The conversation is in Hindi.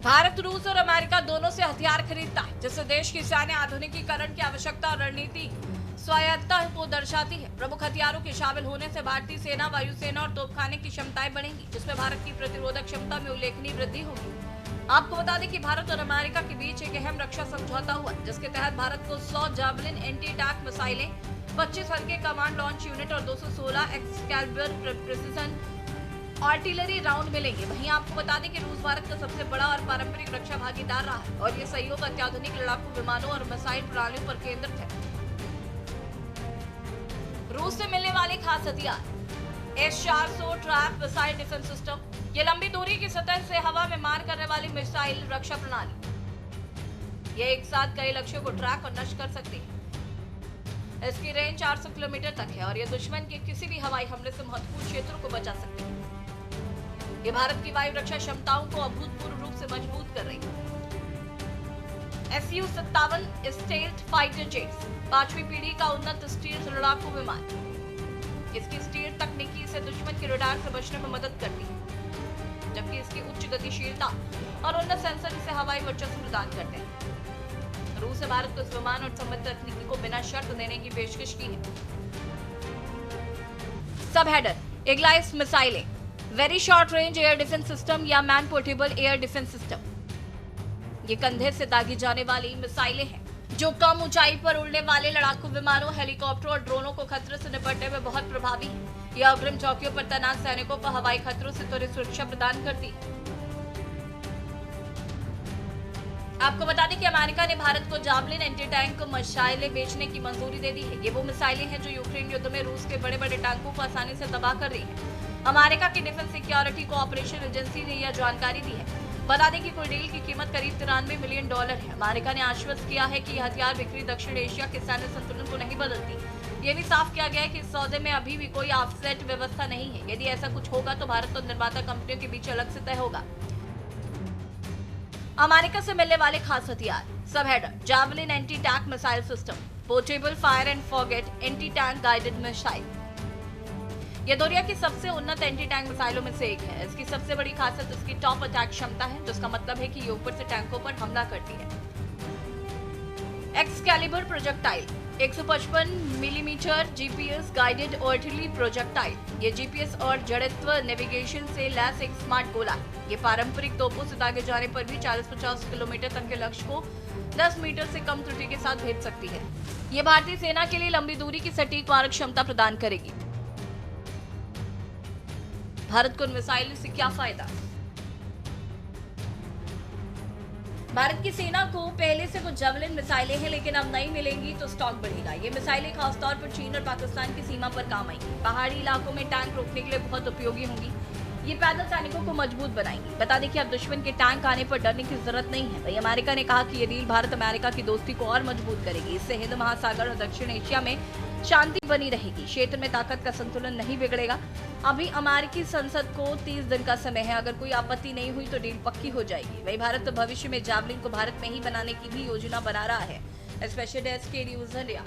भारत रूस और अमेरिका दोनों से हथियार खरीदता है, जिससे देश की सैन्य आधुनिकीकरण की आवश्यकता और रणनीति स्वायत्तता को दर्शाती है। प्रमुख हथियारों के शामिल होने से भारतीय सेना, वायुसेना और तोपखाने की क्षमताएं बढ़ेंगी, जिसमें भारत की प्रतिरोधक क्षमता में उल्लेखनीय वृद्धि होगी। आपको बता दें कि भारत और अमेरिका के बीच एक अहम रक्षा समझौता हुआ, जिसके तहत भारत को 100 जावलिन एंटी टैंक मिसाइलें, 25 हल्के कमांड लॉन्च यूनिट और 216 एक्सकैलिबर प्रिसिजन आर्टिलरी राउंड मिलेंगे। वहीं आपको बता दें कि रूस भारत का सबसे बड़ा और पारंपरिक रक्षा भागीदार रहा है और ये सहयोग अत्याधुनिक लड़ाकू विमानों और मिसाइल प्रणालियों पर केंद्रित है। रूस से मिलने वाले खास हथियार S-400 trap missile defence system. ये लंबी दूरी की सतह से हवा में मार करने वाली मिसाइल रक्षा प्रणाली। ये एक साथ कई लक्ष्यों को ट्रैक और नष्ट कर सकती है। इसकी रेंज 400 किलोमीटर तक है और यह दुश्मन के किसी भी हवाई हमले से महत्वपूर्ण क्षेत्रों को बचा सकती है। ये भारत की वायु रक्षा क्षमताओं को अभूतपूर्व रूप से मजबूत कर रही है। Su-57 स्टेल्थ फाइटर जेट्स, 5वीं पीढ़ी का उन्नत स्टील्थ लड़ाकू विमान। इसकी स्टील्थ तकनीकी इसे दुश्मन के रडार से बचने में मदद करती है, जबकि इसकी उच्च गतिशीलता और उन्नत सेंसर इसे हवाई वर्चस्व प्रदान करते हैं। रूस ने भारत को इस विमान और संबद्ध तकनीकी को बिना शर्त देने की पेशकश की है। सब हेडर एग्लाइस मिसाइलें, very short range air defence system या man portable air defence system. ये कंधे से दागी जाने वाली मिसाइलें हैं, जो कम ऊंचाई पर उड़ने वाले लड़ाकू विमानों, हेलीकॉप्टर और ड्रोनों को खतरे से निपटने में बहुत प्रभावी है। यह अग्रिम चौकियों पर तैनात सैनिकों को हवाई खतरों से त्वरित सुरक्षा प्रदान करती है। आपको बता दें कि अमेरिका ने भारत को जावलिन एंटी टैंक मिसाइलें बेचने की मंजूरी दे दी है। ये वो मिसाइलें हैं जो यूक्रेन युद्ध में रूस के बड़े बड़े टैंकों को आसानी से तबाह कर रही है। अमेरिका की डिफेंस सिक्योरिटी कोऑपरेशन एजेंसी ने यह जानकारी दी है। बता दें कि कुल डील की कीमत करीब $93 मिलियन है। अमेरिका ने आश्वस्त किया है कि यह हथियार बिक्री दक्षिण एशिया के सैन्य संतुलन को नहीं बदलती। ये भी साफ किया गया है कि इस सौदे में अभी भी कोई ऑफसेट व्यवस्था नहीं है। यदि ऐसा कुछ होगा तो भारत और निर्माता कंपनियों के बीच अलग से तय होगा। अमेरिका से मिलने वाले खास हथियार, सब header javelin anti tank missile system, portable fire and forget anti tank guided missile. यह दुनिया की सबसे उन्नत एंटी टैंक मिसाइलों में से एक है। इसकी सबसे बड़ी खासियत इसकी टॉप अटैक क्षमता है, जिसका मतलब है कि ये ऊपर से टैंकों पर हमला करती है। Excalibur projectile, 155 millimetre GPS guided artillery projectile. ये जीपीएस और जड़त्व नेविगेशन से लैस एक स्मार्ट गोला है। ये पारंपरिक तोपों से दागे जाने पर भी 40-50 किलोमीटर तक के लक्ष्य को 10 मीटर से कम त्रुटि के साथ भेज सकती है। ये भारतीय सेना के लिए लंबी दूरी की सटीक मारक क्षमता प्रदान करेगी। भारत को मिसाइल से क्या फायदा? भारत की सेना को पहले से कुछ जावलिन मिसाइलें हैं, लेकिन अब नई मिलेंगी तो स्टॉक बढ़ेगा। ये मिसाइलें खासतौर पर चीन और पाकिस्तान की सीमा पर काम आएंगी। पहाड़ी इलाकों में टैंक रोकने के लिए बहुत उपयोगी होंगी। ये पैदल सैनिकों को मजबूत बनाएंगी। बता दें कि अब दुश्मन के टैंक आने पर डरने की जरूरत नहीं है। वही अमेरिका ने कहा कि ये डील भारत अमेरिका की दोस्ती को और मजबूत करेगी। इससे हिंद महासागर और दक्षिण एशिया में शांति बनी रहेगी। क्षेत्र में ताकत का संतुलन नहीं बिगड़ेगा। अभी अमेरिकी संसद को 30 दिन का समय है। अगर कोई आपत्ति नहीं हुई तो डील पक्की हो जाएगी। वही भारत तो भविष्य में जावलिन को भारत में ही बनाने की भी योजना बना रहा है। स्पेशल डेस्क के न्यूज़ इंडिया।